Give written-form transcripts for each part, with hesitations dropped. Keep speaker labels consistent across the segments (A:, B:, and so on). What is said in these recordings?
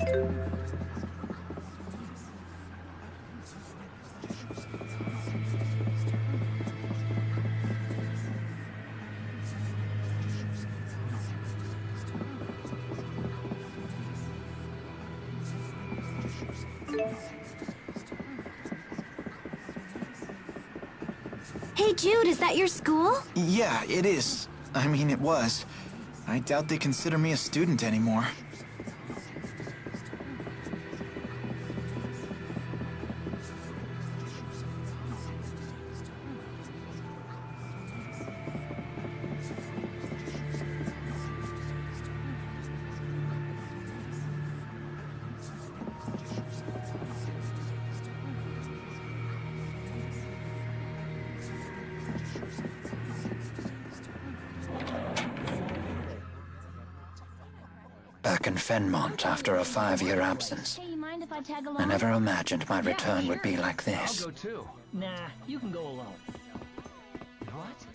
A: Hey Jude, is that your school?
B: Yeah, it is. I mean, it was. I doubt they consider me a student anymore.
C: Back in Fennmont after a 5-year absence.
A: Hey, you mind if I tag along?
C: I never imagined my return would be like this.
D: I'll go too. Nah, you can go alone. What?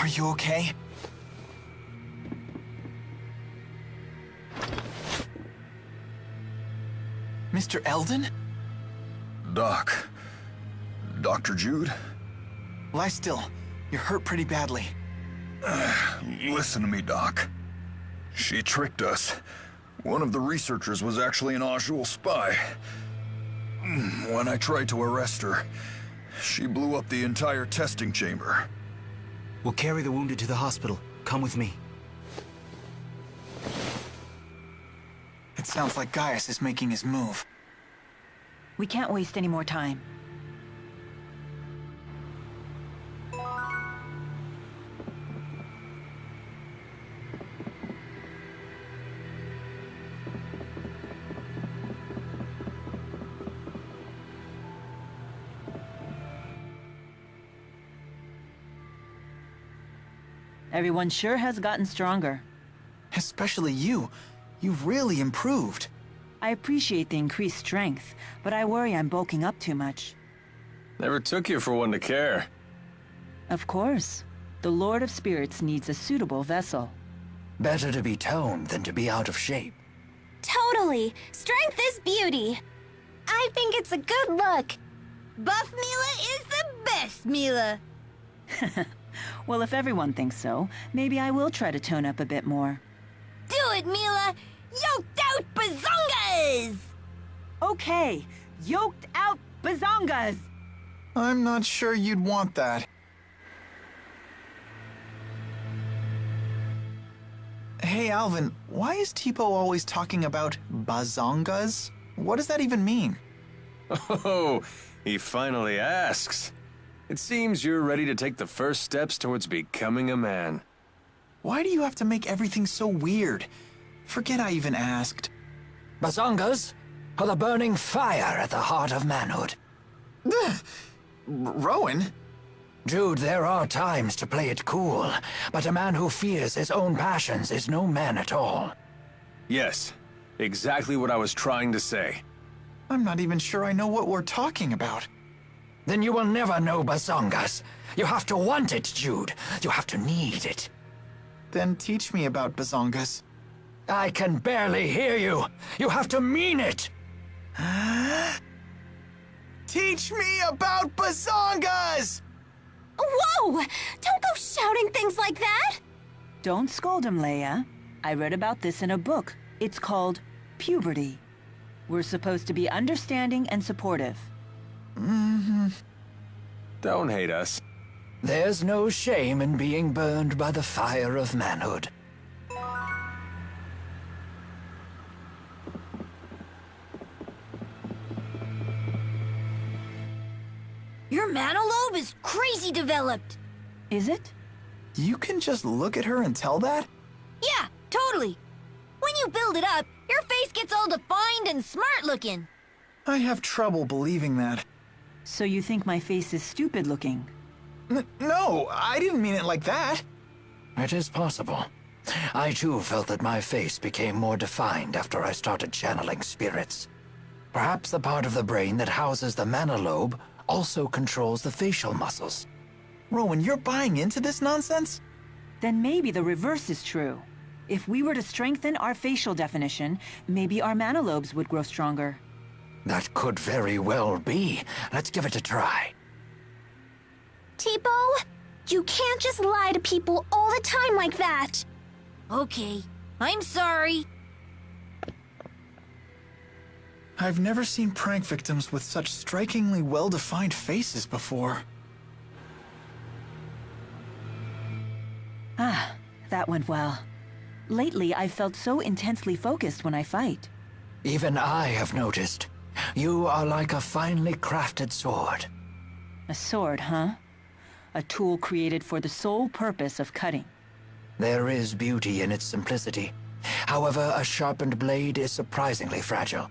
B: Are you okay? Mr. Eldon?
E: Doc. Dr. Jude?
B: Lie still. You're hurt pretty badly.
E: Listen to me, Doc. She tricked us. One of the researchers was actually an Ojul spy. When I tried to arrest her, she blew up the entire testing chamber.
F: We'll carry the wounded to the hospital. Come with me.
B: It sounds like Gaius is making his move.
G: We can't waste any more time. Everyone sure has gotten stronger.
B: Especially you. You've really improved.
G: I appreciate the increased strength, but I worry I'm bulking up too much.
H: Never took you for one to care.
G: Of course. The Lord of Spirits needs a suitable vessel.
C: Better to be toned than to be out of shape.
A: Totally. Strength is beauty. I think it's a good look.
I: Buff Milla is the best Milla.
G: Well, if everyone thinks so, maybe I will try to tone up a bit more.
I: Do it, Milla! Yoked out bazongas!
G: Okay, yoked out bazongas!
B: I'm not sure you'd want that. Hey, Alvin, why is Tipo always talking about bazongas? What does that even mean?
H: Oh, he finally asks. It seems you're ready to take the first steps towards becoming a man.
B: Why do you have to make everything so weird? Forget I even asked.
C: Bazongas are the burning fire at the heart of manhood.
B: Rowan?
C: Jude, there are times to play it cool, but a man who fears his own passions is no man at all.
H: Yes, exactly what I was trying to say.
B: I'm not even sure I know what we're talking about.
C: Then you will never know Bazongas. You have to want it, Jude. You have to need it.
B: Then teach me about bazongas.
C: I can barely hear you. You have to mean it.
B: Teach me about bazongas!
A: Whoa! Don't go shouting things like that!
G: Don't scold him, Leia. I read about this in a book. It's called Puberty. We're supposed to be understanding and supportive.
H: Don't hate us.
C: There's no shame in being burned by the fire of manhood.
I: Your Manalobe is crazy developed.
G: Is it?
B: You can just look at her and tell that?
I: Yeah, totally. When you build it up, your face gets all defined and smart looking.
B: I have trouble believing that.
G: So you think my face is stupid looking?
B: No, I didn't mean it like that.
C: It is possible. I too felt that my face became more defined after I started channeling spirits. Perhaps the part of the brain that houses the Manalobe also controls the facial muscles.
B: Rowan, you're buying into this nonsense?
G: Then maybe the reverse is true. If we were to strengthen our facial definition, maybe our manalobes would grow stronger.
C: That could very well be. Let's give it a try.
A: Tipo, you can't just lie to people all the time like that.
I: Okay, I'm sorry.
B: I've never seen prank victims with such strikingly well-defined faces before.
G: Ah, that went well. Lately, I've felt so intensely focused when I fight.
C: Even I have noticed. You are like a finely crafted sword.
G: A sword, huh? A tool created for the sole purpose of cutting.
C: There is beauty in its simplicity. However, a sharpened blade is surprisingly fragile.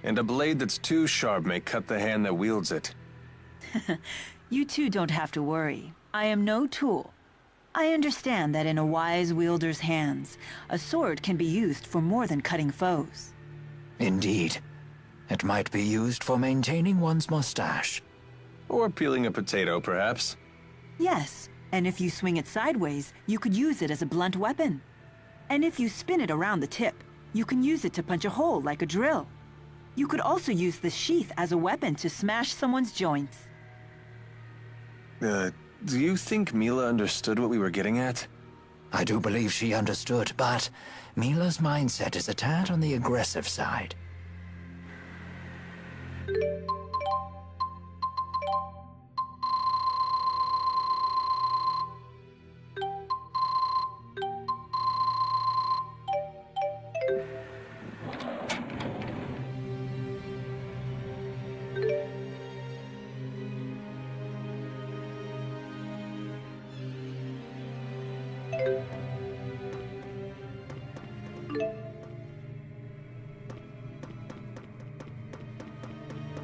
H: And a blade that's too sharp may cut the hand that wields it.
G: You two don't have to worry. I am no tool. I understand that in a wise wielder's hands, a sword can be used for more than cutting foes.
C: Indeed. It might be used for maintaining one's mustache.
H: Or peeling a potato, perhaps.
G: Yes, and if you swing it sideways, you could use it as a blunt weapon. And if you spin it around the tip, you can use it to punch a hole like a drill. You could also use the sheath as a weapon to smash someone's joints.
H: Do you think Milla understood what we were getting at?
C: I do believe she understood, but Milla's mindset is a tad on the aggressive side.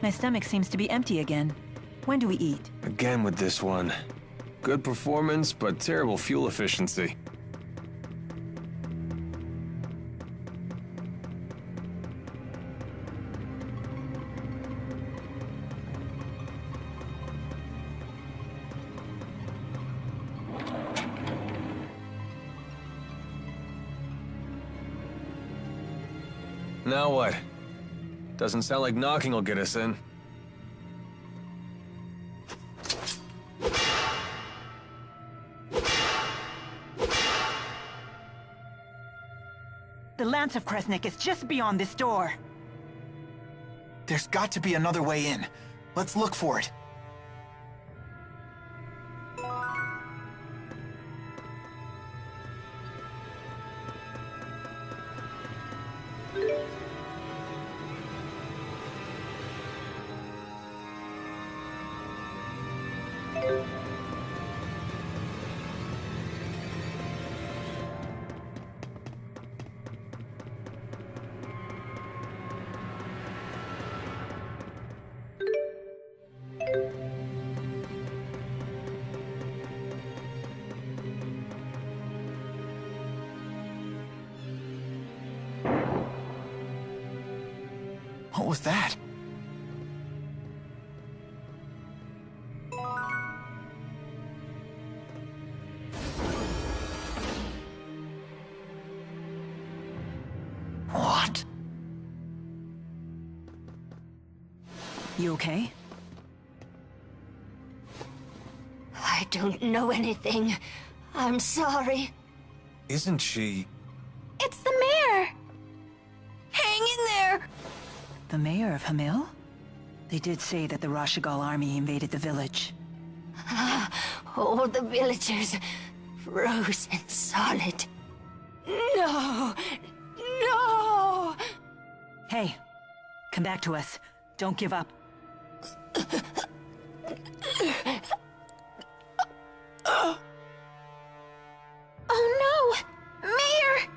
G: My stomach seems to be empty again. When do we eat?
H: Again with this one. Good performance, but terrible fuel efficiency. Now what? Doesn't sound like knocking will get us in.
G: The Lance of Kresnik is just beyond this door.
B: There's got to be another way in. Let's look for it. What was that?
C: What?
G: You okay?
I: I don't know anything. I'm sorry.
H: Isn't she...
A: It's the mayor!
I: Hang in there!
G: The mayor of Hamil? They did say that the Rashigal army invaded the village.
I: All the villagers, frozen solid. No! No!
G: Hey, come back to us. Don't give up.
A: Oh no! Mayor!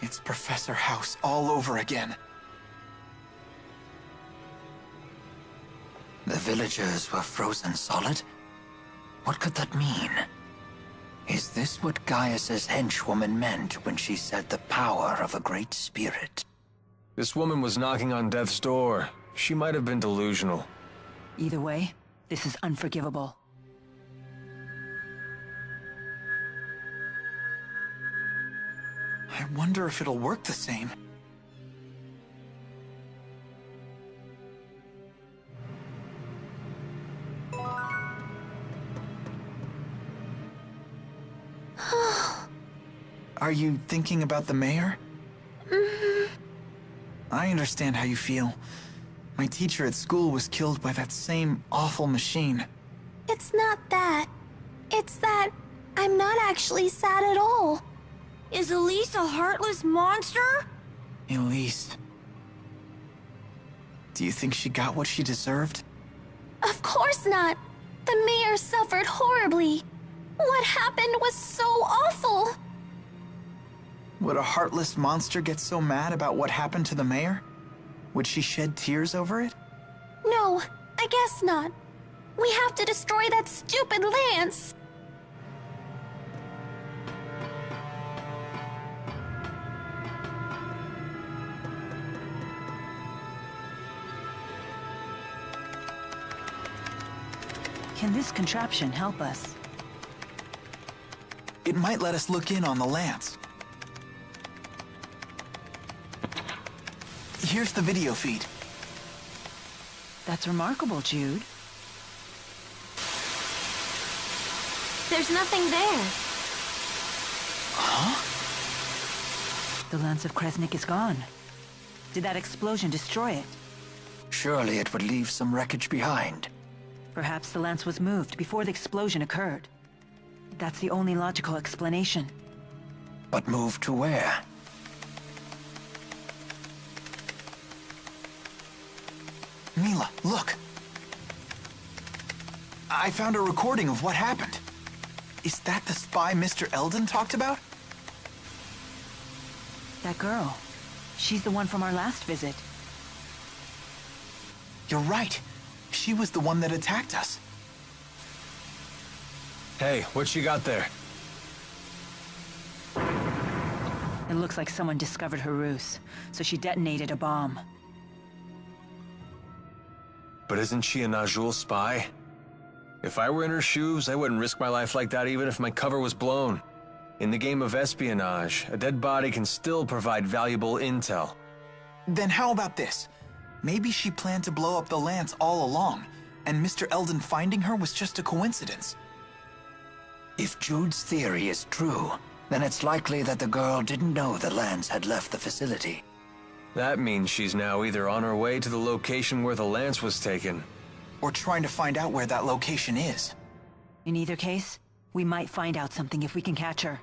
B: It's Professor House all over again.
C: The villagers were frozen solid? What could that mean? Is this what Gaius's henchwoman meant when she said the power of a great spirit?
H: This woman was knocking on death's door. She might have been delusional.
G: Either way, this is unforgivable.
B: I wonder if it'll work the same. Are you thinking about the mayor? I understand how you feel. My teacher at school was killed by that same awful machine.
A: It's not that. It's that I'm not actually sad at all.
I: Is Elise a heartless monster?
B: Elise. Do you think she got what she deserved?
A: Of course not. The mayor suffered horribly. What happened was so awful.
B: Would a heartless monster get so mad about what happened to the mayor? Would she shed tears over it?
A: No, I guess not. We have to destroy that stupid lance.
G: Can this contraption help us?
B: It might let us look in on the lance. Here's the video feed.
G: That's remarkable, Jude.
A: There's nothing there.
B: Huh?
G: The lance of Kresnik is gone. Did that explosion destroy it?
C: Surely it would leave some wreckage behind.
G: Perhaps the lance was moved before the explosion occurred. That's the only logical explanation.
C: But moved to where?
B: Milla, look. I found a recording of what happened. Is that the spy Mr. Eldon talked about?
G: That girl. She's the one from our last visit.
B: You're right. She was the one that attacked us.
H: Hey, what you got there?
G: It looks like someone discovered her ruse, so she detonated a bomb.
H: But isn't she a Najul spy? If I were in her shoes, I wouldn't risk my life like that even if my cover was blown. In the game of espionage, a dead body can still provide valuable intel.
B: Then how about this? Maybe she planned to blow up the lance all along, and Mr. Eldon finding her was just a coincidence.
C: If Jude's theory is true, then it's likely that the girl didn't know the lance had left the facility.
H: That means she's now either on her way to the location where the lance was taken,
B: Or trying to find out where that location is.
G: In either case, we might find out something if we can catch her.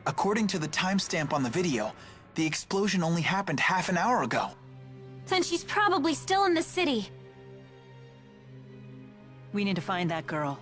B: According to the timestamp on the video, the explosion only happened half an hour ago.
A: Then she's probably still in the city.
G: We need to find that girl.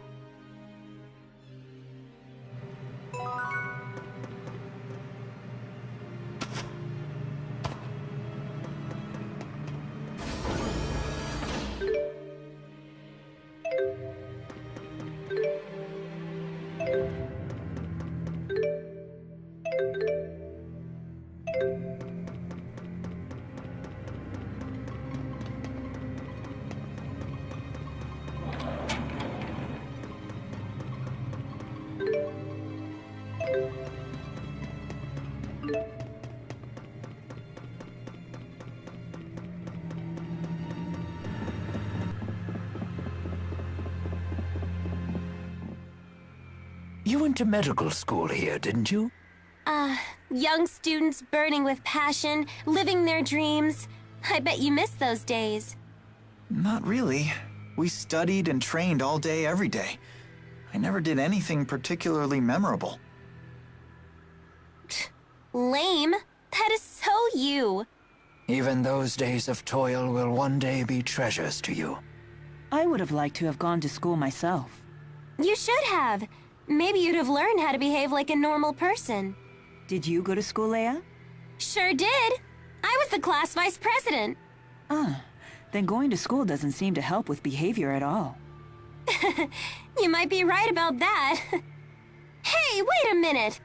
C: You went to medical school here, didn't you?
A: Young students burning with passion, living their dreams. I bet you miss those days.
B: Not really. We studied and trained all day, every day. I never did anything particularly memorable.
A: Lame. That is so you.
C: Even those days of toil will one day be treasures to you.
G: I would have liked to have gone to school myself.
A: You should have. Maybe you'd have learned how to behave like a normal person.
G: Did you go to school, Leia?
A: Sure did. I was the class vice president.
G: Ah, then going to school doesn't seem to help with behavior at all.
A: You might be right about that. Hey, wait a minute.